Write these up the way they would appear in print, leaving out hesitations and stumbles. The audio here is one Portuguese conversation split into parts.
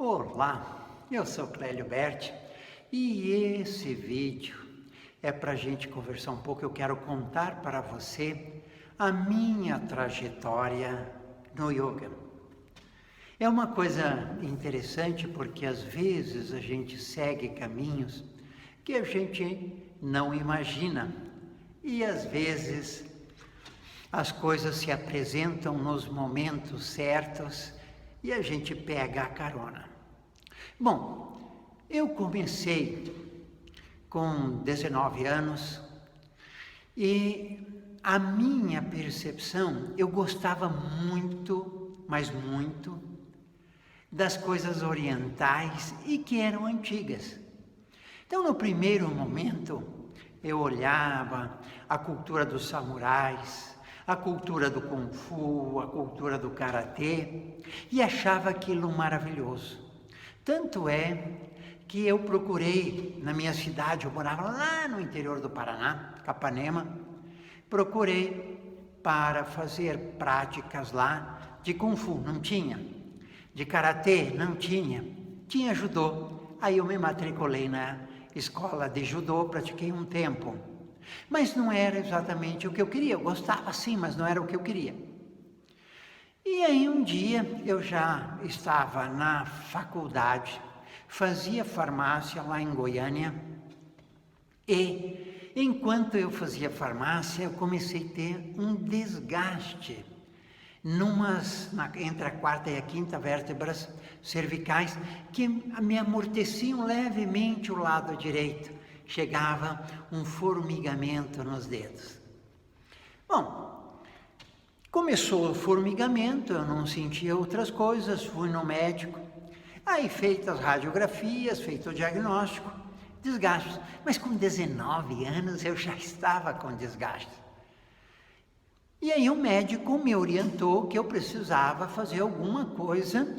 Olá, eu sou Clélio Berti e esse vídeo é para a gente conversar um pouco. Eu quero contar para você a minha trajetória no yoga. É uma coisa interessante porque às vezes a gente segue caminhos que a gente não imagina e às vezes as coisas se apresentam nos momentos certos e a gente pega a carona. Bom, eu comecei com 19 anos e a minha percepção, eu gostava muito, mas muito, das coisas orientais e que eram antigas. Então, no primeiro momento, eu olhava a cultura dos samurais, a cultura do Kung Fu, a cultura do Karatê e achava aquilo maravilhoso. Tanto é que eu procurei na minha cidade, eu morava lá no interior do Paraná, Capanema, procurei para fazer práticas lá de Kung Fu, não tinha. De Karatê, não tinha. Tinha Judô. Aí eu me matriculei na escola de Judô, pratiquei um tempo. Mas não era exatamente o que eu queria. Eu gostava sim, mas não era o que eu queria. E aí um dia eu já estava na faculdade, fazia farmácia lá em Goiânia e enquanto eu fazia farmácia eu comecei a ter um desgaste entre a quarta e a quinta vértebras cervicais que me amorteciam levemente o lado direito. Chegava um formigamento nos dedos. Bom, começou o formigamento, eu não sentia outras coisas, fui no médico. Aí feitas as radiografias, feito o diagnóstico, desgastes. Mas com 19 anos eu já estava com desgaste. E aí o médico me orientou que eu precisava fazer alguma coisa,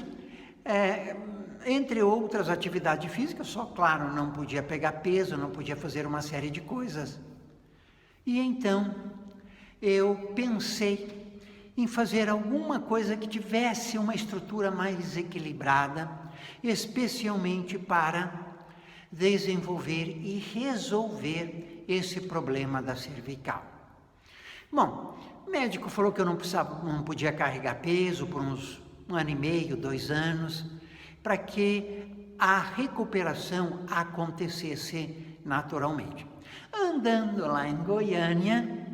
entre outras atividades físicas, só claro, não podia pegar peso, não podia fazer uma série de coisas. E então eu pensei em fazer alguma coisa que tivesse uma estrutura mais equilibrada, especialmente para desenvolver e resolver esse problema da cervical. Bom, o médico falou que eu não podia carregar peso por uns 1 ano e meio, 2 anos, para que a recuperação acontecesse naturalmente. Andando lá em Goiânia,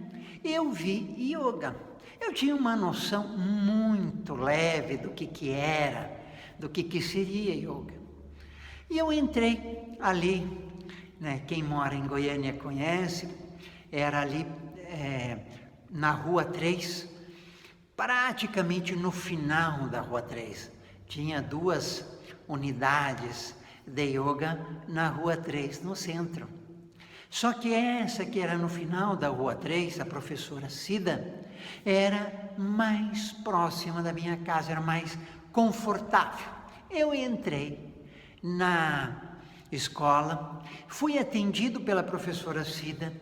eu vi yoga. Eu tinha uma noção muito leve do que era, do que seria yoga. E eu entrei ali, né, quem mora em Goiânia conhece, era ali na Rua 3, praticamente no final da Rua 3. Tinha 2 unidades de yoga na Rua 3, no centro. Só que essa que era no final da Rua 3, a professora Cida, era mais próxima da minha casa, era mais confortável. Eu entrei na escola, fui atendido pela professora Cida,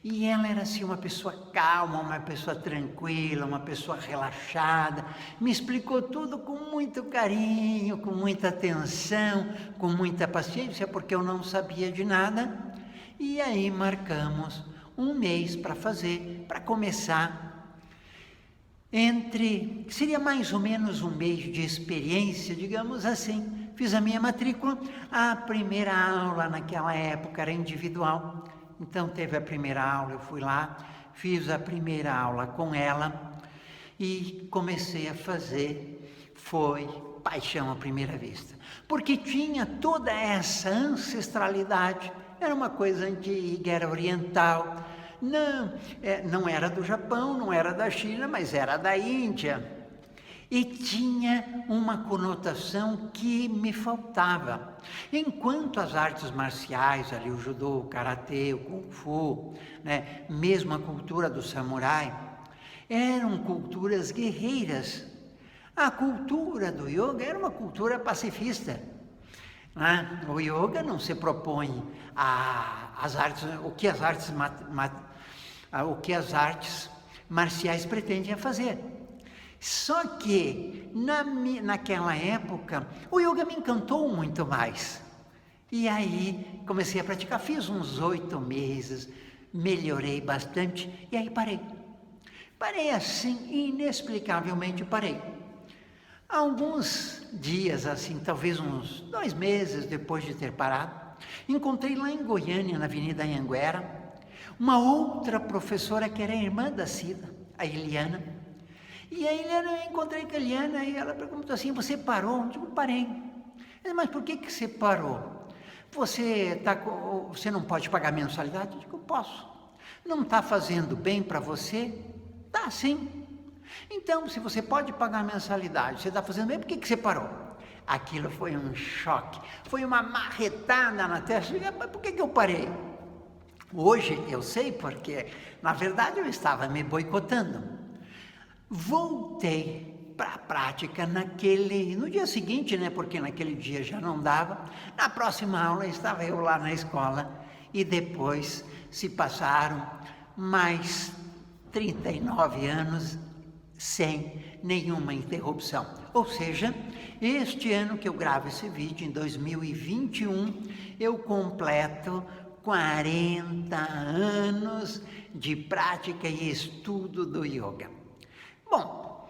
e ela era assim uma pessoa calma, uma pessoa tranquila, uma pessoa relaxada, me explicou tudo com muito carinho, com muita atenção, com muita paciência, porque eu não sabia de nada. E aí marcamos 1 mês para começar, seria mais ou menos 1 mês de experiência, digamos assim. Fiz a minha matrícula, a primeira aula naquela época era individual, então teve a primeira aula, eu fui lá, fiz a primeira aula com ela e comecei a fazer, foi paixão à primeira vista, porque tinha toda essa ancestralidade, era uma coisa antiga, era oriental, não era do Japão, não era da China, mas era da Índia. E tinha uma conotação que me faltava. Enquanto as artes marciais, ali o judô, o karatê, o kung fu, né, mesmo a cultura do samurai, eram culturas guerreiras. A cultura do yoga era uma cultura pacifista. Né? O yoga não se propõe o que as artes marciais pretendem fazer. Só que naquela época o yoga me encantou muito mais. E aí comecei a praticar, fiz uns 8 meses, melhorei bastante e aí parei. Parei assim, inexplicavelmente parei. Alguns dias, assim, talvez uns 2 meses depois de ter parado, encontrei lá em Goiânia, na Avenida Anhanguera, uma outra professora que era irmã da Cida, a Eliana. E a Eliana, eu encontrei com a Eliana e ela perguntou assim, você parou? Eu digo, parei. Ela, mas por que você parou? Você não pode pagar mensalidade? Eu digo, posso. Não está fazendo bem para você? Tá, sim. Então, se você pode pagar mensalidade, você está fazendo bem, por que você parou? Aquilo foi um choque, foi uma marretada na testa. Mas por que eu parei? Hoje eu sei porque, na verdade, eu estava me boicotando. Voltei para a prática no dia seguinte, né? Porque naquele dia já não dava. Na próxima aula estava eu lá na escola e depois se passaram mais 39 anos sem nenhuma interrupção. Ou seja, este ano que eu gravo esse vídeo, em 2021, eu completo 40 anos de prática e estudo do yoga. Bom,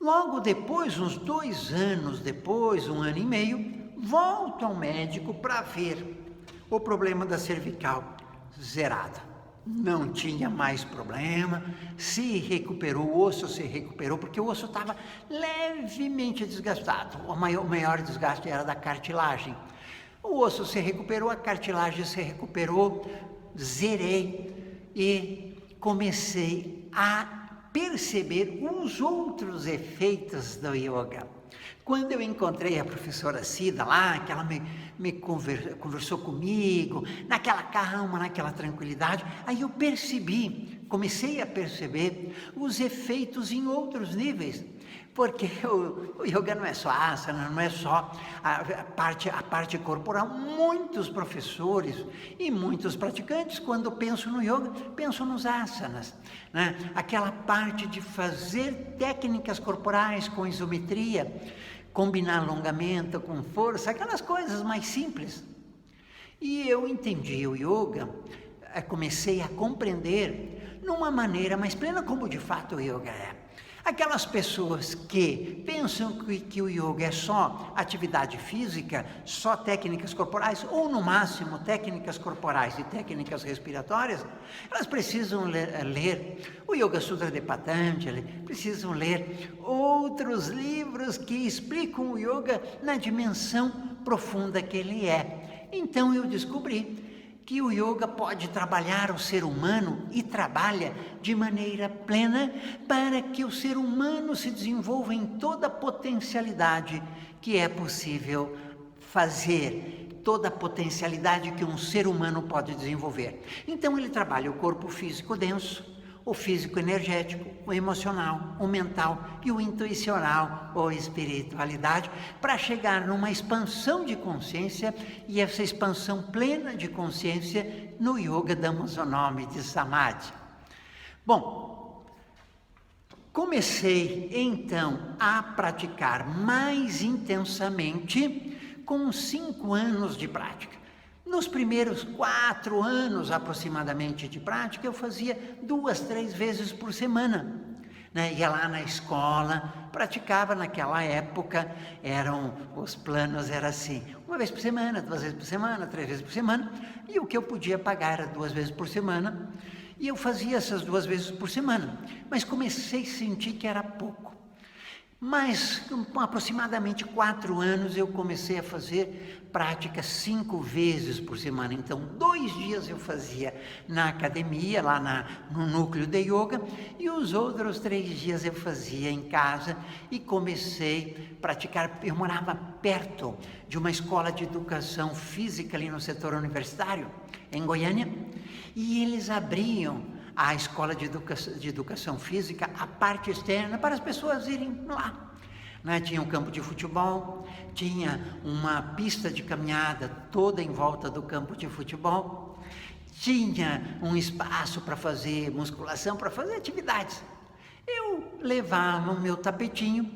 logo depois, uns 2 anos depois, 1 ano e meio, volto ao médico para ver o problema da cervical zerado. Não tinha mais problema, se recuperou, o osso se recuperou, porque o osso estava levemente desgastado. O maior desgaste era da cartilagem. O osso se recuperou, a cartilagem se recuperou, zerei e comecei a perceber os outros efeitos do yoga. Quando eu encontrei a professora Cida lá, que ela conversou comigo, naquela calma, naquela tranquilidade, aí eu comecei a perceber os efeitos em outros níveis. Porque o yoga não é só asana, não é só a parte corporal. Muitos professores e muitos praticantes, quando pensam no yoga, pensam nos asanas, né? Aquela parte de fazer técnicas corporais com isometria, combinar alongamento com força, aquelas coisas mais simples. E eu entendi o yoga, comecei a compreender numa maneira mais plena como de fato o yoga é. Aquelas pessoas que pensam que o yoga é só atividade física, só técnicas corporais, ou no máximo técnicas corporais e técnicas respiratórias, elas precisam ler o Yoga Sutra de Patanjali, precisam ler outros livros que explicam o yoga na dimensão profunda que ele é. Então eu descobri que o yoga pode trabalhar o ser humano e trabalha de maneira plena para que o ser humano se desenvolva em toda a potencialidade que é possível fazer, toda a potencialidade que um ser humano pode desenvolver. Então ele trabalha o corpo físico denso, o físico energético, o emocional, o mental e o intuicional ou espiritualidade, para chegar numa expansão de consciência, e essa expansão plena de consciência no yoga damos o nome de Samadhi. Bom, comecei então a praticar mais intensamente com 5 anos de prática. Nos primeiros 4 anos aproximadamente de prática, eu fazia 2, 3 vezes por semana, né? Ia lá na escola, praticava naquela época, os planos eram assim, 1 vez por semana, 2 vezes por semana, 3 vezes por semana, e o que eu podia pagar era 2 vezes por semana, e eu fazia essas 2 vezes por semana, mas comecei a sentir que era pouco. Mas com aproximadamente 4 anos eu comecei a fazer prática 5 vezes por semana. Então 2 dias eu fazia na academia, lá no núcleo de yoga, e os outros 3 dias eu fazia em casa, e comecei a praticar. Eu morava perto de uma escola de educação física ali no setor universitário, em Goiânia, e eles abriam a escola de educação física, a parte externa, para as pessoas irem lá. Né? Tinha um campo de futebol, tinha uma pista de caminhada toda em volta do campo de futebol, tinha um espaço para fazer musculação, para fazer atividades. eu levava o meu tapetinho,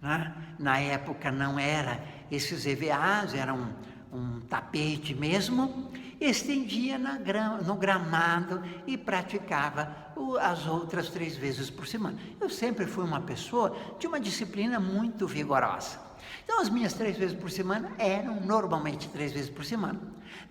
né? Na época não era esses EVAs, era um tapete mesmo, estendia no gramado e praticava as outras 3 vezes por semana. Eu sempre fui uma pessoa de uma disciplina muito vigorosa. Então, as minhas 3 vezes por semana eram normalmente 3 vezes por semana.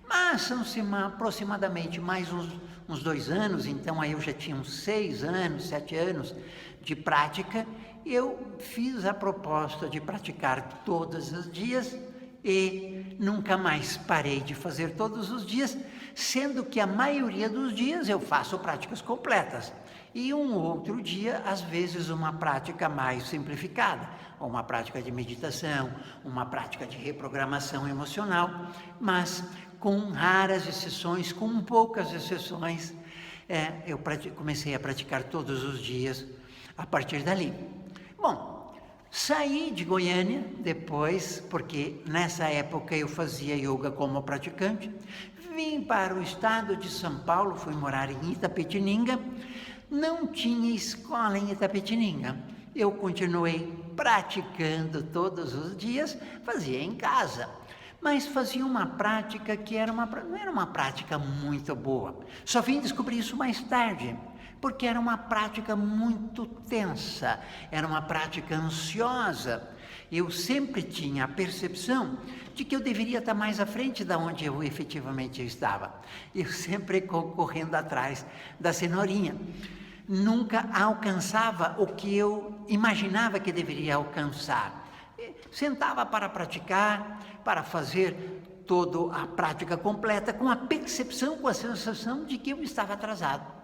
Mas são aproximadamente mais uns 2 anos, então aí eu já tinha uns 6 anos, 7 anos de prática. Eu fiz a proposta de praticar todos os dias e nunca mais parei de fazer todos os dias, sendo que a maioria dos dias eu faço práticas completas. E um outro dia, às vezes, uma prática mais simplificada, ou uma prática de meditação, uma prática de reprogramação emocional, mas com raras exceções, com poucas exceções, eu comecei a praticar todos os dias a partir dali. Bom, saí de Goiânia depois, porque nessa época eu fazia yoga como praticante, vim para o estado de São Paulo, fui morar em Itapetininga. Não tinha escola em Itapetininga. Eu continuei praticando todos os dias, fazia em casa, mas fazia uma prática que não era uma prática muito boa. Só vim descobrir isso mais tarde, porque era uma prática muito tensa, era uma prática ansiosa. Eu sempre tinha a percepção de que eu deveria estar mais à frente da onde eu efetivamente estava. Eu sempre correndo atrás da cenourinha. Nunca alcançava o que eu imaginava que deveria alcançar. Sentava para praticar, para fazer toda a prática completa, com a percepção, com a sensação de que eu estava atrasado.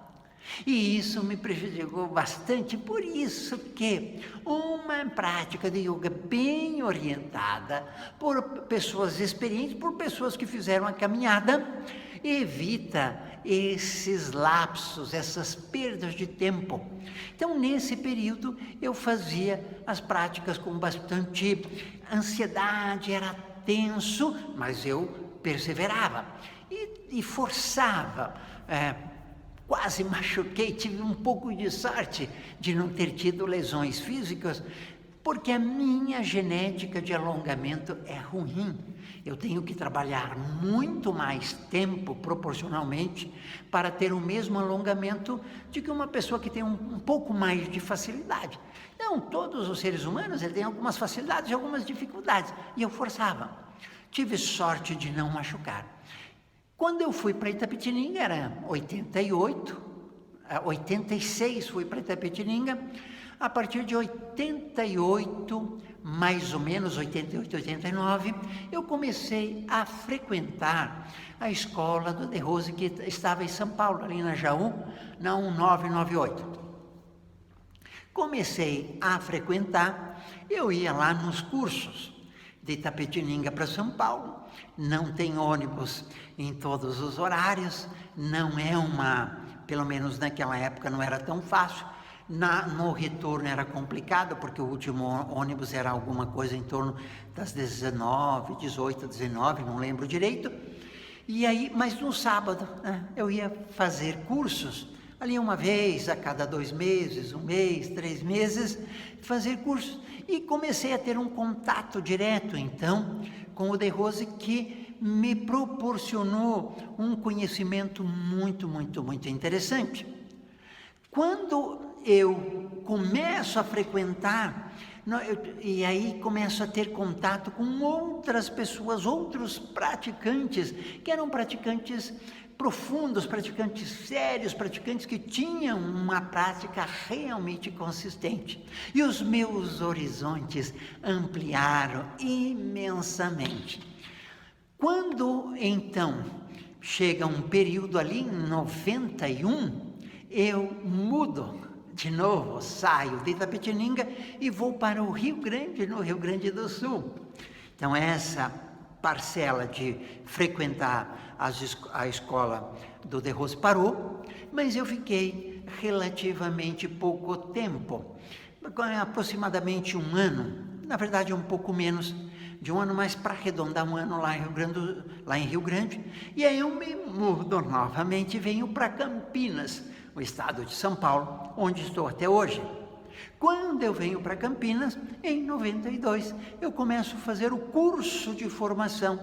E isso me prejudicou bastante, por isso que uma prática de yoga bem orientada por pessoas experientes, por pessoas que fizeram a caminhada, evita esses lapsos, essas perdas de tempo. Então, nesse período, eu fazia as práticas com bastante ansiedade, era tenso, mas eu perseverava e forçava. Quase machuquei, tive um pouco de sorte de não ter tido lesões físicas, porque a minha genética de alongamento é ruim. Eu tenho que trabalhar muito mais tempo, proporcionalmente, para ter o mesmo alongamento de que uma pessoa que tem um pouco mais de facilidade. Então, todos os seres humanos têm algumas facilidades e algumas dificuldades, e eu forçava. Tive sorte de não machucar. Quando eu fui para Itapetininga, era 86 fui para Itapetininga. A partir de 88, mais ou menos 88, 89, eu comecei a frequentar a escola do De Rose, que estava em São Paulo, ali na Jaú, na 1998. Comecei a frequentar, eu ia lá nos cursos de Itapetininga para São Paulo. Não tem ônibus em todos os horários, não é pelo menos naquela época não era tão fácil. No retorno era complicado, porque o último ônibus era alguma coisa em torno das 18, 19, não lembro direito. E aí, mas no sábado, eu ia fazer cursos, ali uma vez a cada 2 meses, 1 mês, 3 meses, fazer cursos. E comecei a ter um contato direto, então, com o De Rose, que me proporcionou um conhecimento muito, muito, muito interessante. Quando eu começo a frequentar, e aí começo a ter contato com outras pessoas, outros praticantes, que eram praticantes profundos, praticantes sérios, praticantes que tinham uma prática realmente consistente. E os meus horizontes ampliaram imensamente. Quando, então, chega um período ali, em 91, eu mudo de novo, saio de Itapetininga e vou para o Rio Grande, no Rio Grande do Sul. Então, essa parcela de frequentar a escola do De Rose parou, mas eu fiquei relativamente pouco tempo, aproximadamente 1 ano, na verdade um pouco menos de 1 ano, mas para arredondar 1 ano lá em Rio Grande, e aí eu me mudo novamente e venho para Campinas, o estado de São Paulo, onde estou até hoje. Quando eu venho para Campinas, em 92, eu começo a fazer o curso de formação,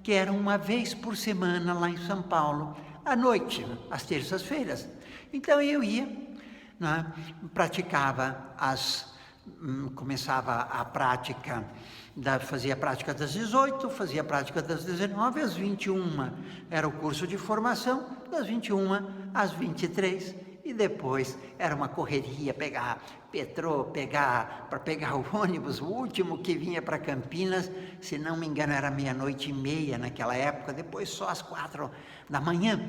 que era uma vez por semana lá em São Paulo, à noite, às terças-feiras. Então eu ia, né, começava a prática, fazia a prática das 18, fazia a prática das 19, às 21 era o curso de formação, das 21 às 23, e depois era uma correria, pegar o ônibus, o último que vinha para Campinas, se não me engano era 00:30 naquela época, depois só às 4 da manhã,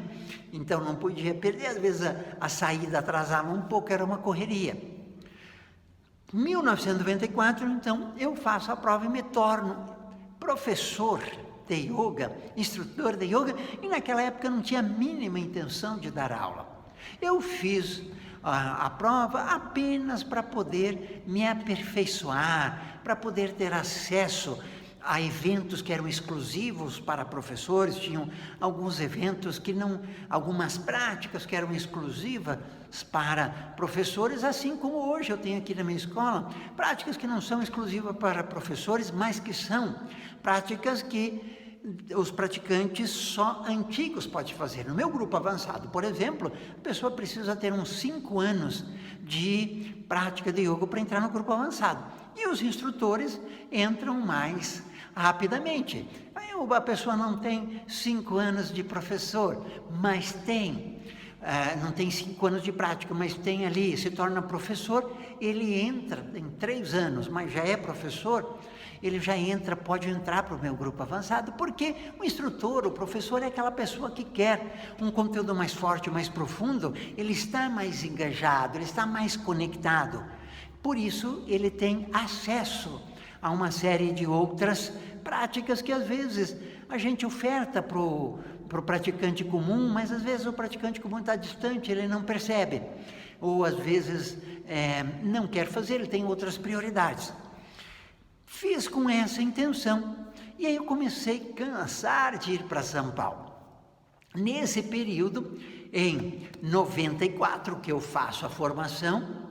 então não podia perder, às vezes a saída atrasava um pouco, era uma correria. Em 1994, então, eu faço a prova e me torno professor de yoga, instrutor de yoga, e naquela época eu não tinha a mínima intenção de dar aula. Eu fiz a prova apenas para poder me aperfeiçoar, para poder ter acesso a eventos que eram exclusivos para professores, tinham alguns eventos algumas práticas que eram exclusivas para professores, assim como hoje eu tenho aqui na minha escola, práticas que não são exclusivas para professores, mas que são práticas que os praticantes só antigos podem fazer. No meu grupo avançado, por exemplo, a pessoa precisa ter uns 5 anos de prática de yoga para entrar no grupo avançado. E os instrutores entram mais rapidamente. A pessoa não tem 5 anos de professor, mas não tem 5 anos de prática, mas tem ali, se torna professor, ele entra em 3 anos, mas já é professor, ele já pode entrar para o meu grupo avançado, porque o instrutor, o professor é aquela pessoa que quer um conteúdo mais forte, mais profundo, ele está mais engajado, ele está mais conectado, por isso ele tem acesso a uma série de outras práticas que às vezes a gente oferta para o praticante comum, mas às vezes o praticante comum está distante, ele não percebe, ou às vezes não quer fazer, ele tem outras prioridades. Fiz com essa intenção, e aí eu comecei a cansar de ir para São Paulo. Nesse período, em 94, que eu faço a formação,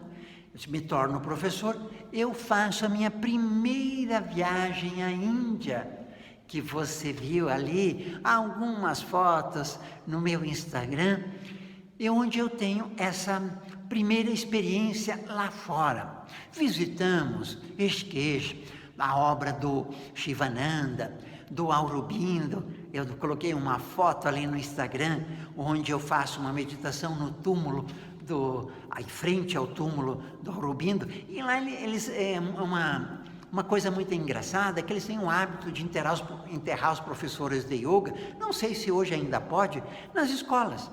me torno professor, eu faço a minha primeira viagem à Índia, que você viu ali, algumas fotos no meu Instagram, onde eu tenho essa primeira experiência lá fora. Visitamos Rishikesh, a obra do Shivananda, do Aurobindo. Eu coloquei uma foto ali no Instagram, onde eu faço uma meditação no túmulo, em frente ao túmulo do Aurobindo, e lá eles uma coisa muito engraçada é que eles têm o hábito de enterrar os professores de yoga, não sei se hoje ainda pode, nas escolas.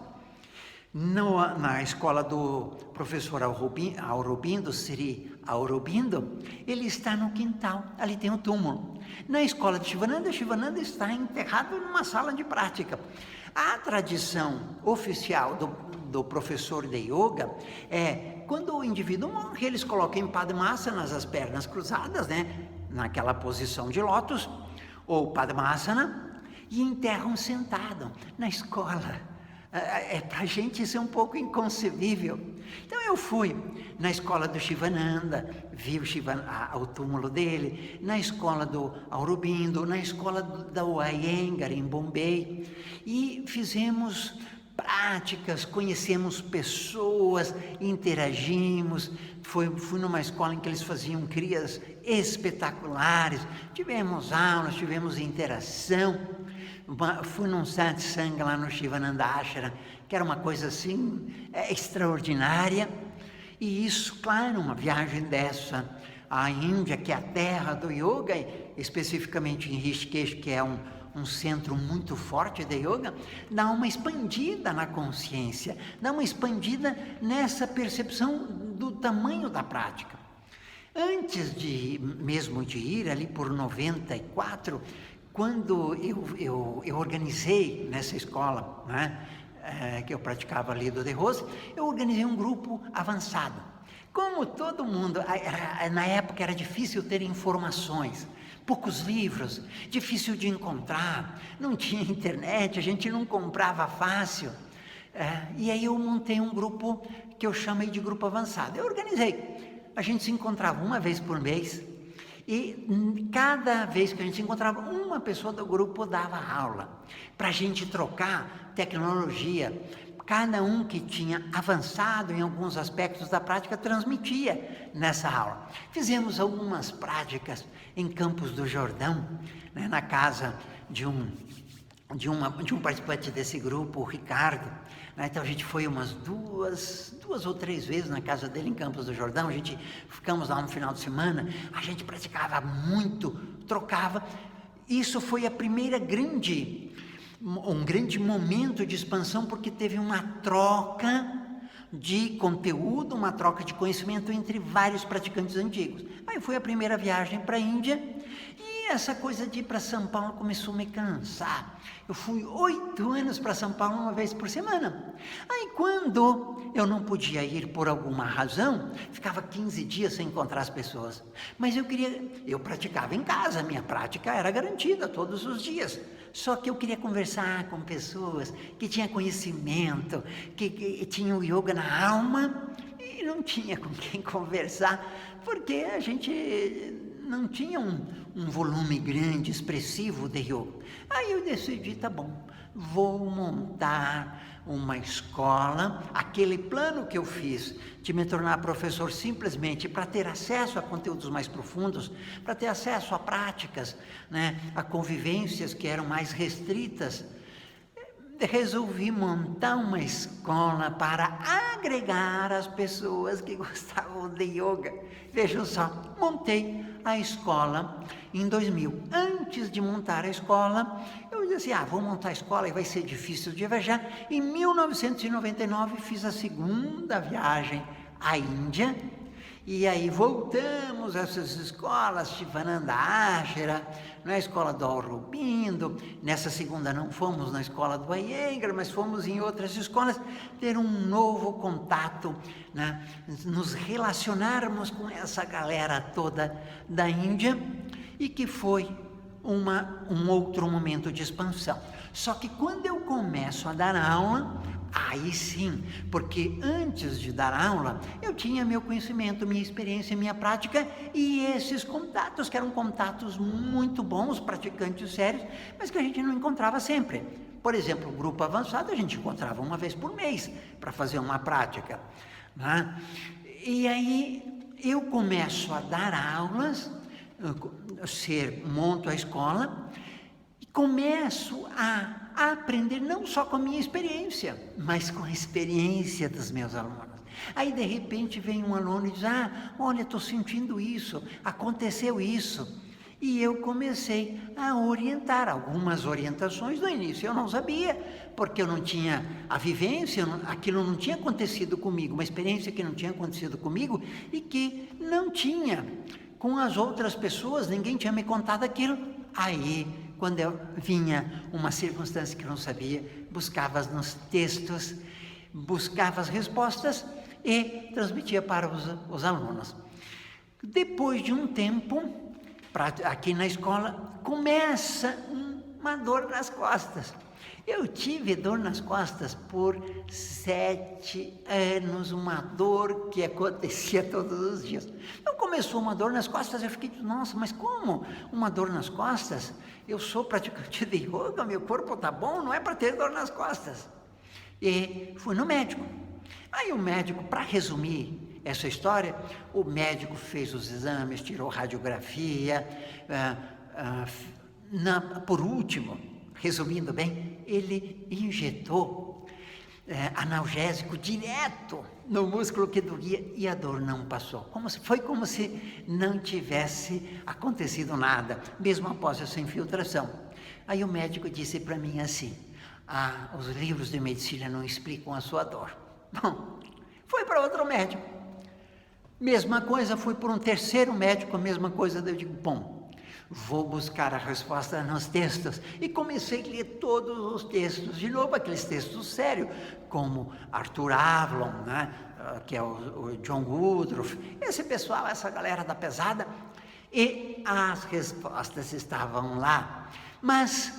Na escola do professor Aurobindo, Sri Aurobindo, ele está no quintal, ali tem o túmulo. Na escola de Shivananda está enterrado numa sala de prática. A tradição oficial do professor de yoga é, quando o indivíduo morre, eles colocam em Padmasana, as pernas cruzadas, né, naquela posição de lótus, ou Padmasana, e enterram sentado na escola. Para a gente isso é um pouco inconcebível. Então eu fui na escola do Shivananda, vi o túmulo dele, na escola do Aurobindo, na escola do Iyengar em Bombay, e fizemos práticas, conhecemos pessoas, interagimos. Fui numa escola em que eles faziam crias espetaculares, tivemos aulas, tivemos interação. Fui num satsang lá no Shivananda Ashram, que era uma coisa assim extraordinária. E isso, claro, uma viagem dessa à Índia, que é a terra do yoga, especificamente em Rishikesh, que é um centro muito forte de yoga, dá uma expandida na consciência, dá uma expandida nessa percepção do tamanho da prática. Antes mesmo de ir ali por 94, quando eu organizei nessa escola, né, que eu praticava ali do De Rose, eu organizei um grupo avançado. Como todo mundo, na época era difícil ter informações, poucos livros, difícil de encontrar, não tinha internet, a gente não comprava fácil. E aí eu montei um grupo que eu chamei de grupo avançado. Eu organizei a gente se encontrava uma vez por mês e cada vez que a gente se encontrava, uma pessoa do grupo dava aula para a gente trocar tecnologia. Cada um que tinha avançado em alguns aspectos da prática transmitia nessa aula. Fizemos algumas práticas em Campos do Jordão, né, na casa de um participante desse grupo, o Ricardo. Né? Então a gente foi umas duas ou três vezes na casa dele em Campos do Jordão. A gente ficamos lá no final de semana, a gente praticava muito, trocava. Isso foi a primeira um grande momento de expansão, porque teve uma troca de conteúdo, uma troca de conhecimento entre vários praticantes antigos. Aí foi a primeira viagem para a Índia, e essa coisa de ir para São Paulo começou a me cansar. Eu fui 8 anos para São Paulo uma vez por semana. Aí quando eu não podia ir por alguma razão, ficava 15 dias sem encontrar as pessoas. Mas eu praticava em casa, minha prática era garantida todos os dias. Só que eu queria conversar com pessoas que tinham conhecimento, que tinham yoga na alma, e não tinha com quem conversar, porque a gente não tinha um volume grande, expressivo de yoga. Aí eu decidi, tá bom, vou montar uma escola. Aquele plano que eu fiz de me tornar professor simplesmente para ter acesso a conteúdos mais profundos, para ter acesso a práticas, né, a convivências que eram mais restritas, resolvi montar uma escola para agregar as pessoas que gostavam de yoga. Vejam só, montei a escola em 2000. Antes de montar a escola, eu disse, vou montar a escola e vai ser difícil de viajar. Em 1999 fiz a segunda viagem à Índia, e aí voltamos a essas escolas, Shivananda Ashra, na escola do Aurobindo. Nessa segunda não fomos na escola do Iyengar, mas fomos em outras escolas, ter um novo contato, né? Nos relacionarmos com essa galera toda da Índia, e que foi um outro momento de expansão. Só que quando eu começo a dar aula, aí sim, porque antes de dar aula, eu tinha meu conhecimento, minha experiência, minha prática, e esses contatos, que eram contatos muito bons, praticantes sérios, mas que a gente não encontrava sempre. Por exemplo, o grupo avançado a gente encontrava uma vez por mês, para fazer uma prática, né? E aí eu começo a dar aulas, monto a escola, e começo a aprender não só com a minha experiência, mas com a experiência dos meus alunos. Aí de repente vem um aluno e diz, olha, estou sentindo isso, aconteceu isso. E eu comecei a orientar. Algumas orientações no início eu não sabia, porque eu não tinha a vivência, aquilo não tinha acontecido comigo, uma experiência que não tinha acontecido comigo e que não tinha com as outras pessoas, ninguém tinha me contado aquilo. Aí, quando eu vinha uma circunstância que eu não sabia, buscava nos textos, buscava as respostas e transmitia para os alunos. Depois de um tempo, aqui na escola, começa uma dor nas costas. Eu tive dor nas costas por 7 anos, uma dor que acontecia todos os dias. Então começou uma dor nas costas, eu fiquei, nossa, mas como uma dor nas costas? Eu sou praticante de yoga, meu corpo está bom, não é para ter dor nas costas. E fui no médico. Aí o médico, para resumir essa história, o médico fez os exames, tirou radiografia, por último, resumindo bem, ele injetou analgésico direto no músculo que doía e a dor não passou. Foi como se não tivesse acontecido nada, mesmo após essa infiltração. Aí o médico disse para mim assim, os livros de medicina não explicam a sua dor. Bom, foi para outro médico. Mesma coisa, fui por um terceiro médico, a mesma coisa. Eu digo, bom, vou buscar a resposta nos textos. E comecei a ler todos os textos, de novo aqueles textos sérios, como Arthur Avalon, né? Que é o John Woodruff, esse pessoal, essa galera da pesada, e as respostas estavam lá. Mas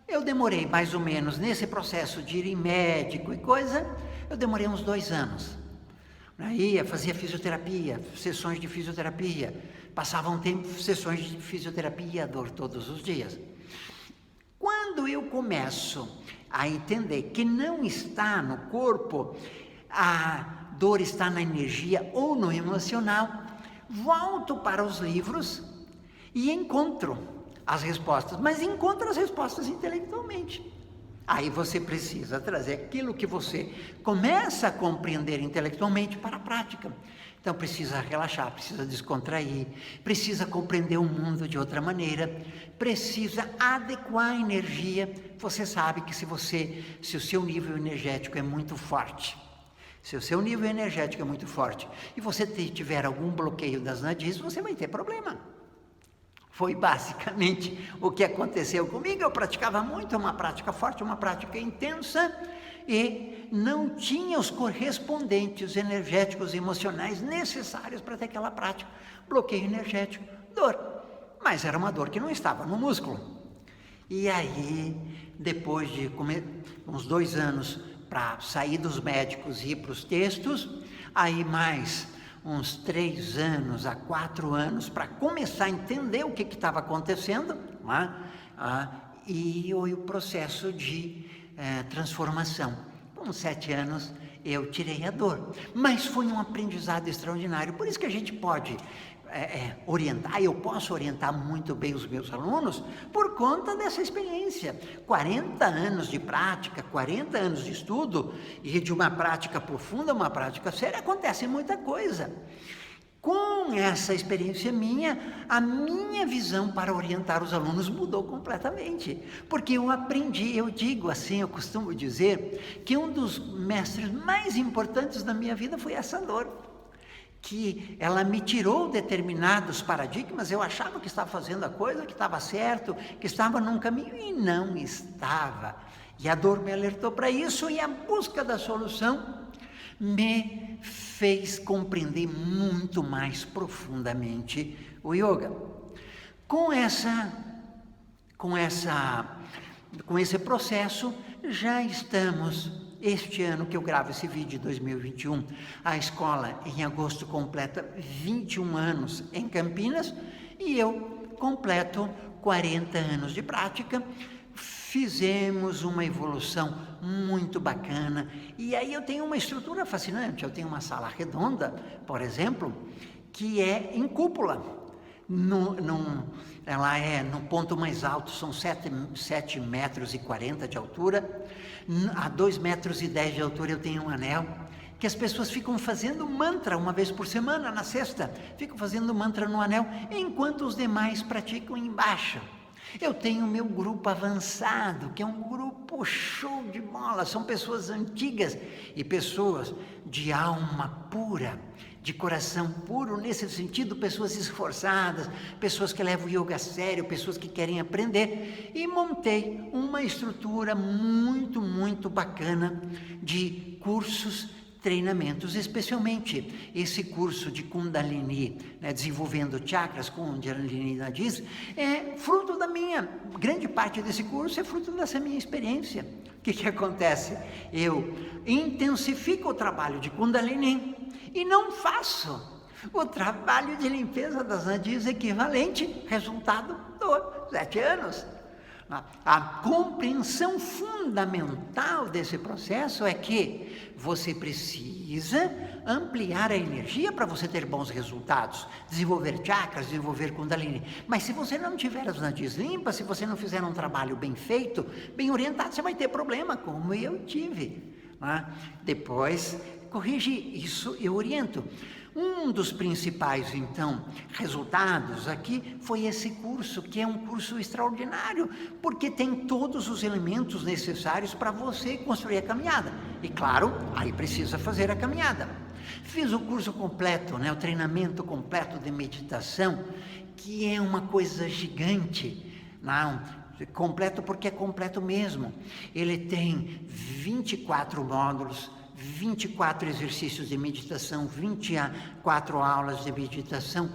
eu demorei mais ou menos, nesse processo de ir em médico e coisa, eu demorei uns 2 anos. Ia, fazia fisioterapia, sessões de fisioterapia, passava um tempo, sessões de fisioterapia, dor todos os dias. Quando eu começo a entender que não está no corpo, a dor está na energia ou no emocional, volto para os livros e encontro as respostas, mas encontro as respostas intelectualmente. Aí você precisa trazer aquilo que você começa a compreender intelectualmente para a prática. Então precisa relaxar, precisa descontrair, precisa compreender o mundo de outra maneira, precisa adequar a energia. Você sabe que se o seu nível energético é muito forte, se o seu nível energético é muito forte e você tiver algum bloqueio das nadis, você vai ter problema. Foi basicamente o que aconteceu comigo. Eu praticava muito, uma prática forte, uma prática intensa, e não tinha os correspondentes energéticos e emocionais necessários para ter aquela prática. Bloqueio energético, dor. Mas era uma dor que não estava no músculo. E aí, depois de uns 2 anos para sair dos médicos e ir para os textos, aí mais uns 3 anos a 4 anos para começar a entender o que estava acontecendo, e o processo de transformação. Com 7 anos eu tirei a dor, mas foi um aprendizado extraordinário. Por isso que a gente pode orientar, eu posso orientar muito bem os meus alunos por conta dessa experiência. 40 anos de prática, 40 anos de estudo, e de uma prática profunda, uma prática séria, acontece muita coisa. Com essa experiência minha, a minha visão para orientar os alunos mudou completamente, porque eu aprendi, eu digo assim, eu costumo dizer, que um dos mestres mais importantes da minha vida foi essa dor, que ela me tirou determinados paradigmas. Eu achava que estava fazendo a coisa, que estava certo, que estava num caminho, e não estava. E a dor me alertou para isso, e a busca da solução me fez compreender muito mais profundamente o yoga. Com esse processo, já estamos. Este ano que eu gravo esse vídeo, 2021, a escola em agosto completa 21 anos em Campinas, e eu completo 40 anos de prática. Fizemos uma evolução muito bacana, e aí eu tenho uma estrutura fascinante. Eu tenho uma sala redonda, por exemplo, que é em cúpula. Ela é no ponto mais alto, são 7,40 metros de altura. A 2,10 metros de altura eu tenho um anel, que as pessoas ficam fazendo mantra uma vez por semana, na sexta, ficam fazendo mantra no anel, enquanto os demais praticam embaixo. Eu tenho meu grupo avançado, que é um grupo show de bola, são pessoas antigas e pessoas de alma pura, de coração puro, nesse sentido, pessoas esforçadas, pessoas que levam o yoga a sério, pessoas que querem aprender, e montei uma estrutura muito, muito bacana de cursos, treinamentos, especialmente esse curso de Kundalini, desenvolvendo chakras, Kundalini Nadis, é fruto da grande parte desse curso é fruto dessa minha experiência. O que acontece? Eu intensifico o trabalho de Kundalini e não faço o trabalho de limpeza das nadis equivalente, resultado dos 7 anos. A compreensão fundamental desse processo é que você precisa ampliar a energia para você ter bons resultados, desenvolver chakras, desenvolver Kundalini. Mas se você não tiver as nadis limpas, se você não fizer um trabalho bem feito, bem orientado, você vai ter problema, como eu tive. Depois, corrige isso, eu oriento. Um dos principais, então, resultados aqui foi esse curso, que é um curso extraordinário, porque tem todos os elementos necessários para você construir a caminhada. E claro, aí precisa fazer a caminhada. Fiz o curso completo, o treinamento completo de meditação, que é uma coisa gigante, completo porque é completo mesmo. Ele tem 24 módulos, 24 exercícios de meditação, 24 aulas de meditação,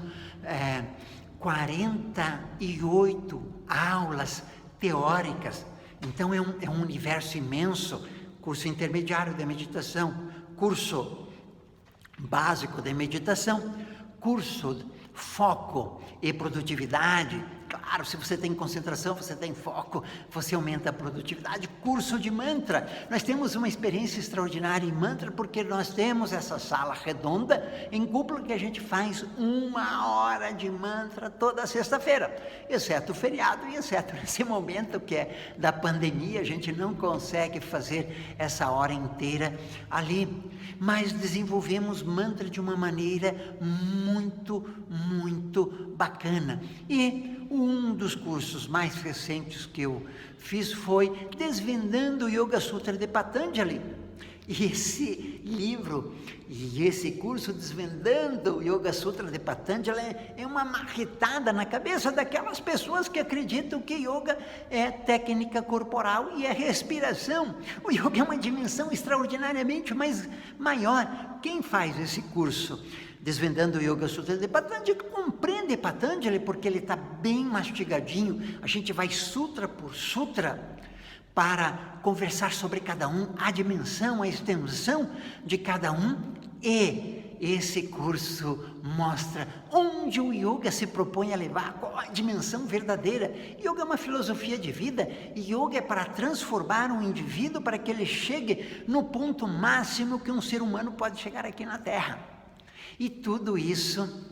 48 aulas teóricas. Então é um universo imenso. Curso intermediário de meditação, curso básico de meditação, curso foco e produtividade. Claro, se você tem concentração, você tem foco, você aumenta a produtividade. Curso de mantra. Nós temos uma experiência extraordinária em mantra porque nós temos essa sala redonda em cúpula que a gente faz 1 hora de mantra toda sexta-feira, exceto o feriado e exceto nesse momento que é da pandemia, a gente não consegue fazer essa hora inteira ali, mas desenvolvemos mantra de uma maneira muito, muito bacana. E um dos cursos mais recentes que eu fiz foi Desvendando o Yoga Sutra de Patanjali. E esse livro e esse curso Desvendando o Yoga Sutra de Patanjali é uma marretada na cabeça daquelas pessoas que acreditam que yoga é técnica corporal e é respiração. O yoga é uma dimensão extraordinariamente maior. Quem faz esse curso Desvendando o Yoga Sutra de Patanjali compreende Patanjali porque ele está bem mastigadinho. A gente vai sutra por sutra para conversar sobre cada um, a dimensão, a extensão de cada um, e esse curso mostra onde o yoga se propõe a levar, qual a dimensão verdadeira. Yoga é uma filosofia de vida, e yoga é para transformar um indivíduo para que ele chegue no ponto máximo que um ser humano pode chegar aqui na Terra. E tudo isso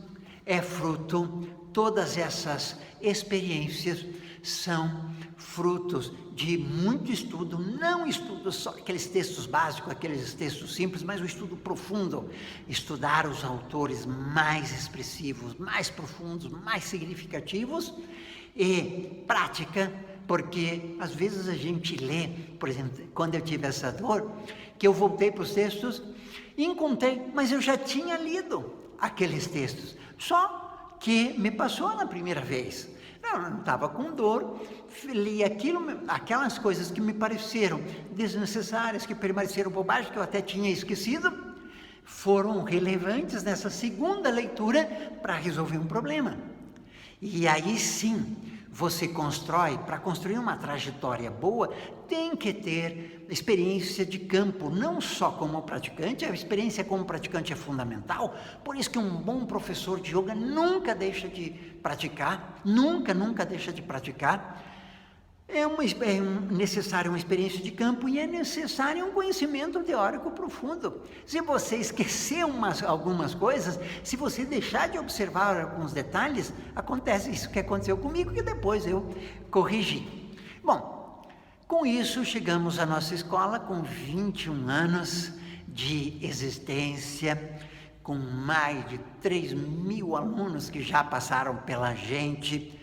é fruto, todas essas experiências são frutos de muito estudo, não estudo só aqueles textos básicos, aqueles textos simples, mas o estudo profundo, estudar os autores mais expressivos, mais profundos, mais significativos, e prática, porque às vezes a gente lê, por exemplo, quando eu tive essa dor, que eu voltei para os textos e encontrei, mas eu já tinha lido aqueles textos, só que me passou na primeira vez. Eu não estava com dor, li aquelas coisas que me pareceram desnecessárias, que permaneceram bobagem, que eu até tinha esquecido, foram relevantes nessa segunda leitura para resolver um problema. E aí sim, você constrói, para construir uma trajetória boa, tem que ter experiência de campo, não só como praticante, a experiência como praticante é fundamental, por isso que um bom professor de yoga nunca deixa de praticar, nunca deixa de praticar. É necessário uma experiência de campo e é necessário um conhecimento teórico profundo. Se você esquecer algumas coisas, se você deixar de observar alguns detalhes, acontece isso que aconteceu comigo, que depois eu corrigi. Bom, com isso chegamos à nossa escola com 21 anos de existência, com mais de 3.000 alunos que já passaram pela gente,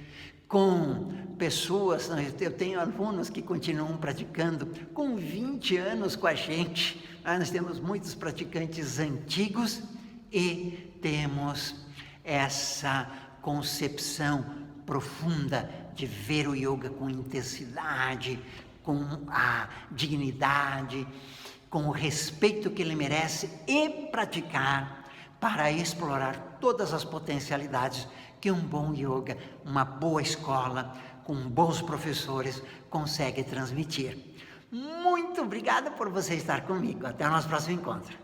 com pessoas, eu tenho alunos que continuam praticando com 20 anos com a gente, nós temos muitos praticantes antigos e temos essa concepção profunda de ver o yoga com intensidade, com a dignidade, com o respeito que ele merece e praticar para explorar todas as potencialidades que um bom yoga, uma boa escola, com bons professores, consegue transmitir. Muito obrigado por você estar comigo. Até o nosso próximo encontro.